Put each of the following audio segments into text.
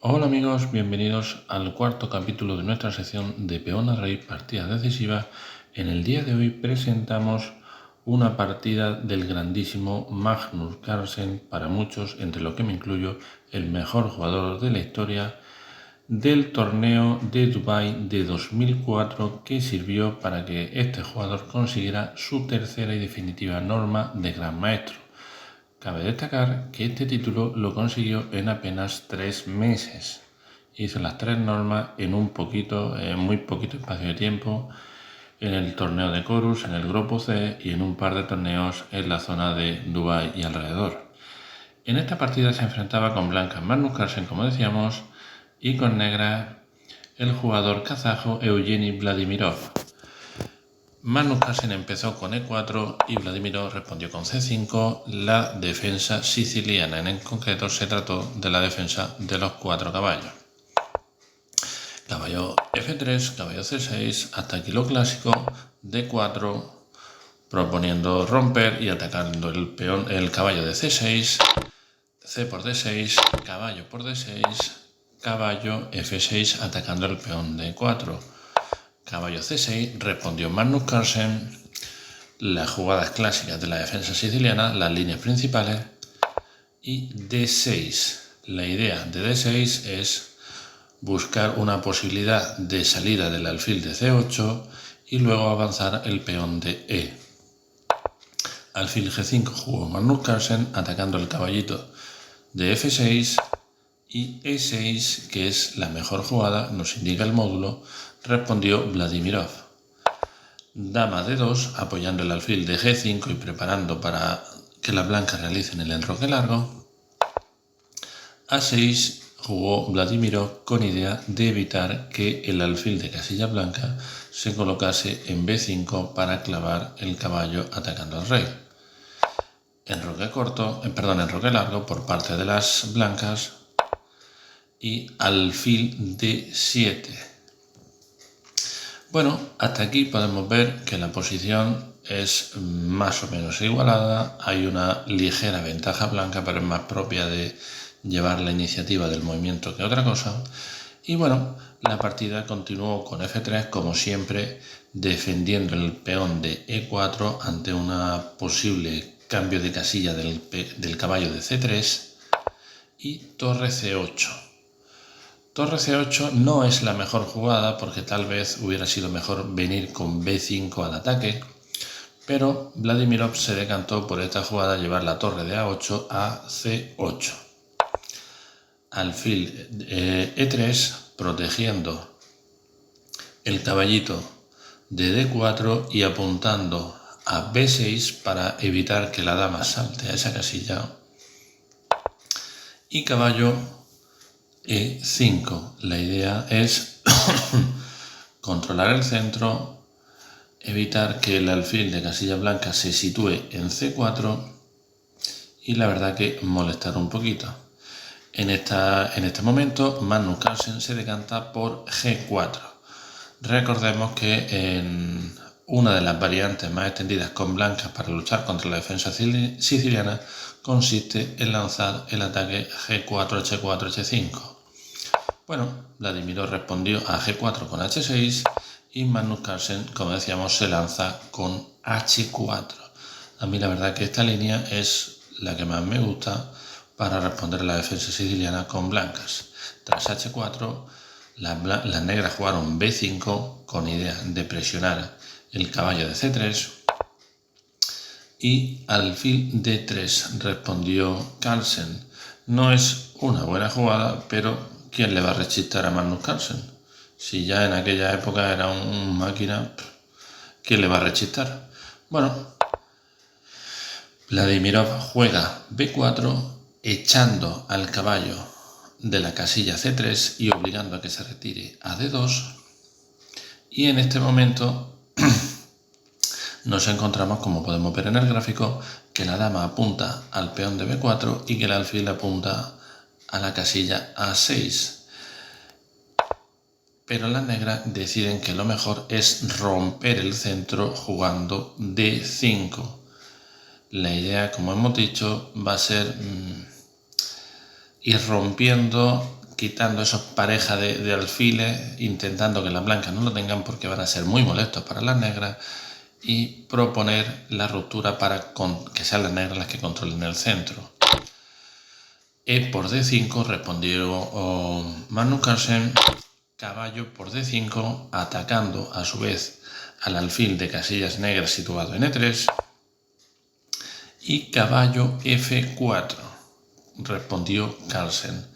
Hola amigos, bienvenidos al cuarto capítulo de nuestra sección de peón a rey, partidas decisivas. En el día de hoy presentamos una partida del grandísimo Magnus Carlsen, para muchos, entre los que me incluyo, el mejor jugador de la historia del torneo de Dubái de 2004, que sirvió para que este jugador consiguiera su tercera y definitiva norma de Gran Maestro. Cabe destacar que este título lo consiguió en apenas 3 meses. Hizo las 3 normas en muy poquito espacio de tiempo, en el torneo de Corus, en el grupo C y en un par de torneos en la zona de Dubái y alrededor. En esta partida se enfrentaba con blancas Magnus Carlsen, como decíamos, y con negras el jugador kazajo Evgeny Vladimirov. Magnus Carlsen empezó con E4 y Vladimirov respondió con C5, la defensa siciliana. En concreto se trató de la defensa de los 4 caballos. Caballo F3, caballo C6, hasta aquí lo clásico, D4, proponiendo romper y atacando el caballo de C6, C por D6, caballo por D6, caballo F6, atacando el peón de E4. Caballo C6, respondió Magnus Carlsen, las jugadas clásicas de la defensa siciliana, las líneas principales, y D6. La idea de D6 es buscar una posibilidad de salida del alfil de C8 y luego avanzar el peón de E. Alfil G5 jugó Magnus Carlsen, atacando el caballito de F6, y E6, que es la mejor jugada, nos indica el módulo, respondió Vladimirov. Dama D2, apoyando el alfil de G5 y preparando para que las blancas realicen el enroque largo. A6 jugó Vladimirov con idea de evitar que el alfil de casilla blanca se colocase en B5 para clavar el caballo atacando al rey. Enroque largo por parte de las blancas y alfil D7. Bueno, hasta aquí podemos ver que la posición es más o menos igualada. Hay una ligera ventaja blanca, pero es más propia de llevar la iniciativa del movimiento que otra cosa. Y bueno, la partida continuó con F3, como siempre, defendiendo el peón de E4 ante una posible cambio de casilla del caballo de C3, y torre C8. Torre C8 no es la mejor jugada, porque tal vez hubiera sido mejor venir con B5 al ataque, pero Vladimirov se decantó por esta jugada, llevar la torre de A8 a C8. Alfil E3, protegiendo el caballito de D4 y apuntando a B6 para evitar que la dama salte a esa casilla. Y caballo E5. La idea es controlar el centro, evitar que el alfil de casilla blanca se sitúe en C4 y la verdad que molestar un poquito. En este momento Magnus Carlsen se decanta por G4. Recordemos que en una de las variantes más extendidas con blancas para luchar contra la defensa siciliana consiste en lanzar el ataque G4, H4, H5. Bueno, Vladimirov respondió a G4 con H6 y Magnus Carlsen, como decíamos, se lanza con H4. A mí la verdad que esta línea es la que más me gusta para responder a la defensa siciliana con blancas. Tras H4, las negras jugaron B5 con idea de presionar el caballo de C3 y alfil D3 respondió Carlsen. No es una buena jugada, pero ¿quién le va a rechistar a Magnus Carlsen? Si ya en aquella época era un máquina, ¿quién le va a rechistar? Bueno, Vladimirov juega B4, echando al caballo de la casilla C3 y obligando a que se retire a D2. Y en este momento nos encontramos, como podemos ver en el gráfico, que la dama apunta al peón de B4 y que el alfil apunta a la casilla A6. Pero las negras deciden que lo mejor es romper el centro jugando D5. La idea, como hemos dicho, va a ser ir rompiendo, quitando esas parejas de alfiles, intentando que las blancas no lo tengan porque van a ser muy molestos para las negras, y proponer la ruptura para que sean las negras las que controlen el centro. Por D5 respondió Magnus Carlsen, caballo por D5, atacando a su vez al alfil de casillas negras situado en E3, y caballo F4, respondió Carlsen.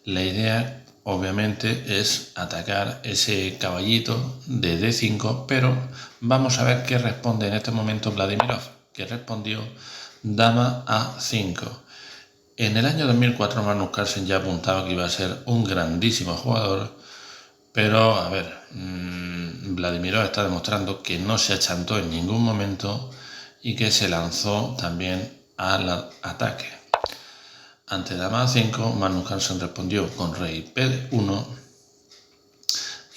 La idea obviamente es atacar ese caballito de D5, pero vamos a ver qué responde en este momento Vladimirov, que respondió dama A5. En el año 2004 Magnus Carlsen ya apuntaba que iba a ser un grandísimo jugador, pero a ver, Vladimirov está demostrando que no se achantó en ningún momento y que se lanzó también al ataque. Ante dama A5, Magnus Carlsen respondió con rey P1,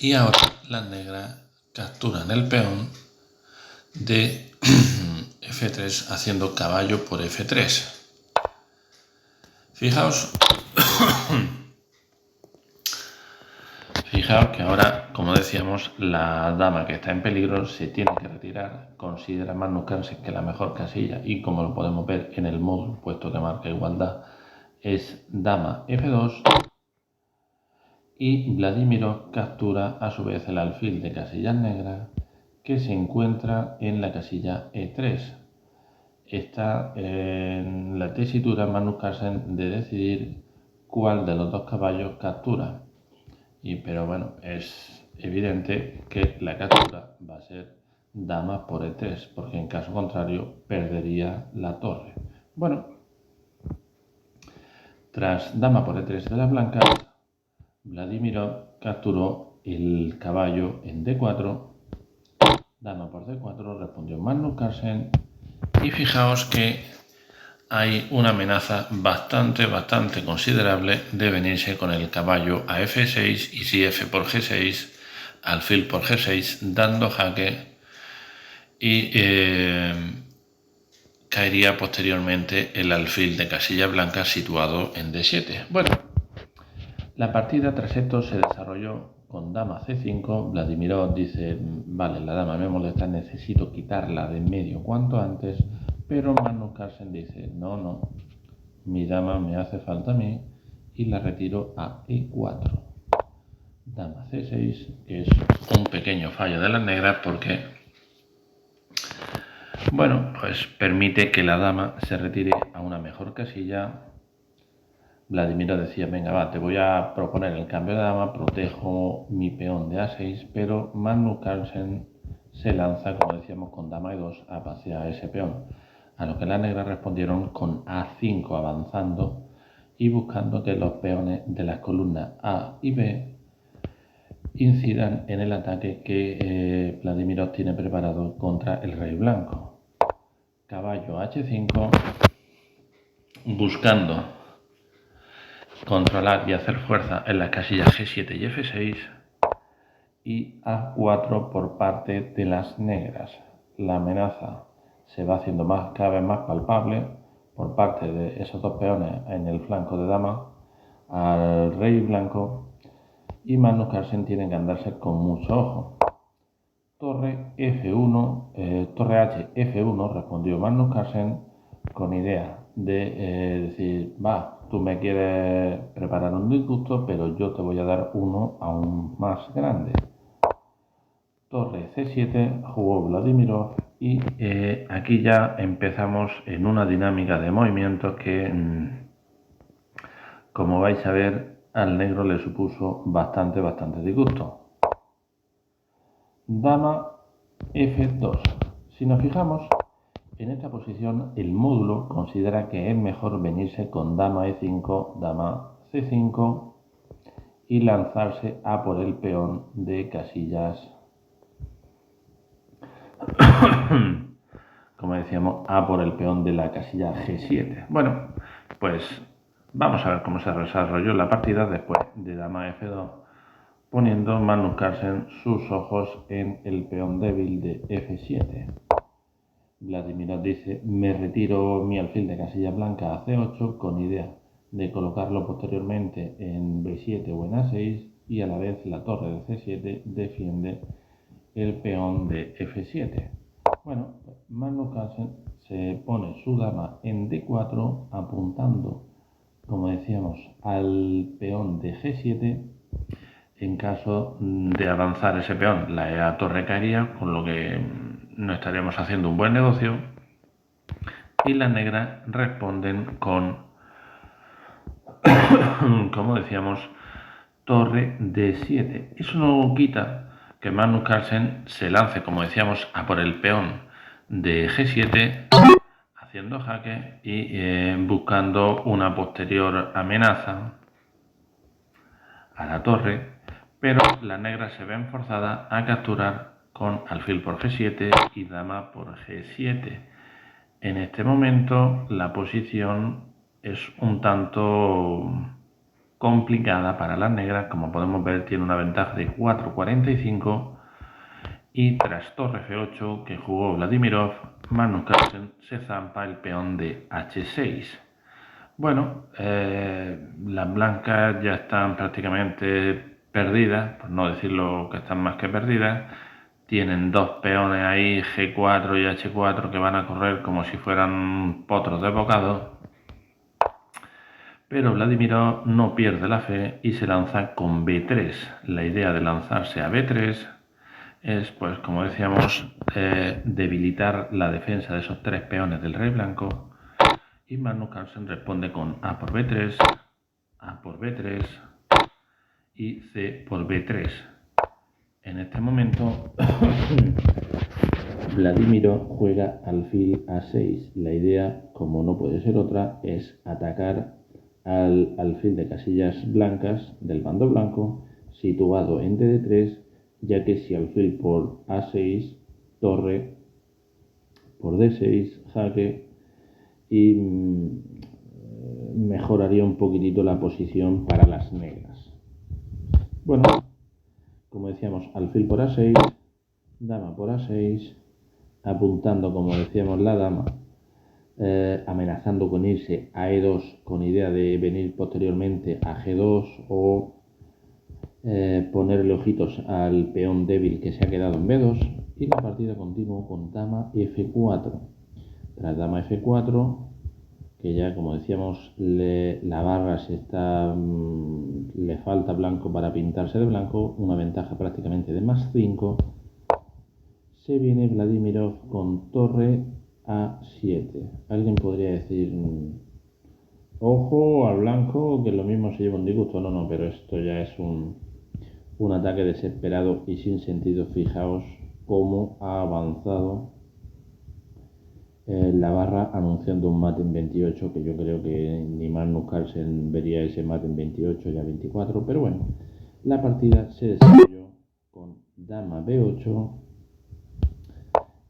y ahora las negras capturan el peón de F3 haciendo caballo por F3. Fijaos que ahora, como decíamos, la dama que está en peligro se tiene que retirar. Considera Magnus Carlsen que la mejor casilla, y como lo podemos ver en el módulo, puesto que marca igualdad, es dama F2, y Vladimirov captura a su vez el alfil de casillas negras que se encuentra en la casilla E3. Está en la tesitura Magnus Carlsen de decidir cuál de los dos caballos captura. Pero bueno, es evidente que la captura va a ser dama por E3, porque en caso contrario perdería la torre. Bueno, tras dama por E3 de las blancas, Vladimirov capturó el caballo en D4, dama por D4, respondió Magnus Carlsen, y fijaos que hay una amenaza bastante considerable de venirse con el caballo a F6 y si F por G6, alfil por G6, dando jaque, y caería posteriormente el alfil de casilla blanca situado en D7. Bueno, la partida tras esto se desarrolló con dama C5. Vladimirov dice, vale, la dama me molesta, necesito quitarla de en medio cuanto antes, pero Magnus Carlsen dice, no, mi dama me hace falta a mí, y la retiro a E4. Dama C6, que es un pequeño fallo de las negras porque, bueno, pues permite que la dama se retire a una mejor casilla. Vladimirov decía, venga, va, te voy a proponer el cambio de dama, protejo mi peón de A6, pero Magnus Carlsen se lanza, como decíamos, con dama E2 a pasear ese peón, a lo que las negras respondieron con A5 avanzando y buscando que los peones de las columnas A y B incidan en el ataque que Vladimirov tiene preparado contra el rey blanco. Caballo H5, buscando controlar y hacer fuerza en las casillas G7 y F6, y A4 por parte de las negras. La amenaza se va haciendo cada vez más palpable por parte de esos dos peones en el flanco de dama al rey blanco, y Magnus Carlsen tiene que andarse con mucho ojo. Torre F1, torre H F1, respondió Magnus Carlsen con idea de decir, va, tú me quieres preparar un disgusto, pero yo te voy a dar uno aún más grande. Torre C7 jugó Vladimirov, y aquí ya empezamos en una dinámica de movimientos que, como vais a ver, al negro le supuso bastante disgusto. Dama F2. Si nos fijamos, en esta posición el módulo considera que es mejor venirse con dama E5, dama C5 y lanzarse a por el peón de casillas, como decíamos, a por el peón de la casilla G7. Bueno, pues vamos a ver cómo se desarrolló la partida después de dama F2, poniendo Magnus Carlsen sus ojos en el peón débil de F7. Vladimirov dice, me retiro mi alfil de casilla blanca a C8 con idea de colocarlo posteriormente en B7 o en A6, y a la vez la torre de C7 defiende el peón de F7. Bueno, Magnus Carlsen se pone su dama en D4 apuntando, como decíamos, al peón de G7. En caso de avanzar ese peón, la torre caería, con lo que no estaríamos haciendo un buen negocio. Y las negras responden con, como decíamos, torre D7. Eso no quita que Magnus Carlsen se lance, como decíamos, a por el peón de G7, haciendo jaque y buscando una posterior amenaza a la torre, pero las negras se ven forzadas a capturar con alfil por G7 y dama por G7. En este momento la posición es un tanto complicada para las negras. Como podemos ver, tiene una ventaja de 4,45, y tras torre F8 que jugó Vladimirov, Magnus Carlsen se zampa el peón de H6. Bueno, las blancas ya están prácticamente perdidas, por no decirlo que están más que perdidas. Tienen dos peones ahí, G4 y H4, que van a correr como si fueran potros de bocado. Pero Vladimirov no pierde la fe y se lanza con B3. La idea de lanzarse a B3 es, pues como decíamos, debilitar la defensa de esos tres peones del rey blanco. Y Magnus Carlsen responde con A por B3, A por B3 y C por B3. En este momento Vladimirov juega alfil A6. La idea, como no puede ser otra, es atacar al alfil de casillas blancas del bando blanco situado en D3, ya que si alfil por A6, torre por D6, jaque, y mejoraría un poquitito la posición para las negras. Bueno, como decíamos, alfil por A6, dama por A6, apuntando, como decíamos, la dama, amenazando con irse a E2 con idea de venir posteriormente a G2 o ponerle ojitos al peón débil que se ha quedado en B2, y la partida continúa con dama F4. Tras dama F4, que ya, como decíamos, la barra le falta blanco para pintarse de blanco, una ventaja prácticamente de +5, se viene Vladimirov con torre A7. Alguien podría decir, ojo al blanco, que lo mismo se lleva un disgusto. No, pero esto ya es un ataque desesperado y sin sentido. Fijaos cómo ha avanzado la barra anunciando un mate en 28, que yo creo que ni Magnus Carlsen vería ese mate en 28, ya 24, pero bueno, la partida se desarrolló con dama B8,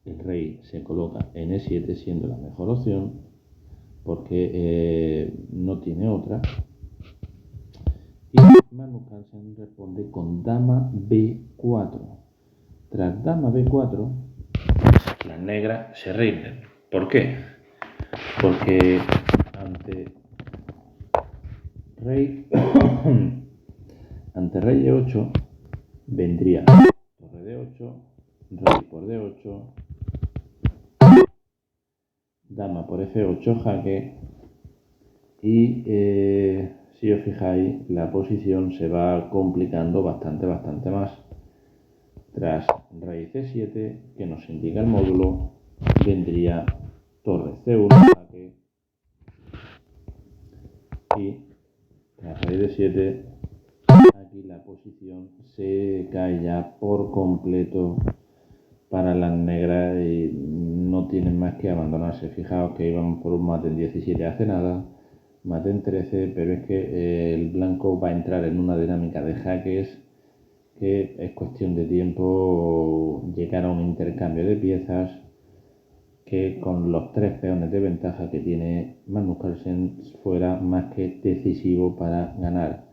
el rey se coloca en E7 siendo la mejor opción porque no tiene otra, y Magnus Carlsen responde con dama B4. Tras dama B4, las negras se rinden. ¿Por qué? Porque ante rey E8 vendría torre D8, rey por D8, dama por F8, jaque, y si os fijáis, la posición se va complicando bastante más. Tras rey C7, que nos indica el módulo, vendría torre C1, jaque, y tras rey D7, aquí la posición se cae ya por completo para las negras y no tienen más que abandonarse. Fijaos que iban por un mate en 17 hace nada, mate en 13, pero es que el blanco va a entrar en una dinámica de jaques que es cuestión de tiempo llegar a un intercambio de piezas que, con los tres peones de ventaja que tiene Magnus Carlsen, fuera más que decisivo para ganar.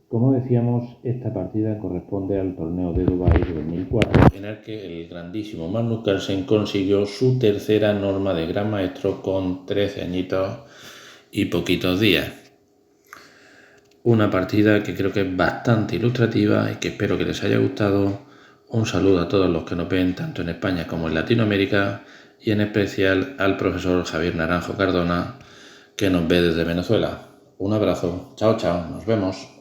Como decíamos, esta partida corresponde al torneo de Dubái de 2004, en el que el grandísimo Magnus Carlsen consiguió su tercera norma de gran maestro con 13 añitos y poquitos días. una partida que creo que es bastante ilustrativa y que espero que les haya gustado. Un saludo a todos los que nos ven tanto en España como en Latinoamérica y en especial al profesor Javier Naranjo Cardona, que nos ve desde Venezuela. Un abrazo, chao, chao, nos vemos.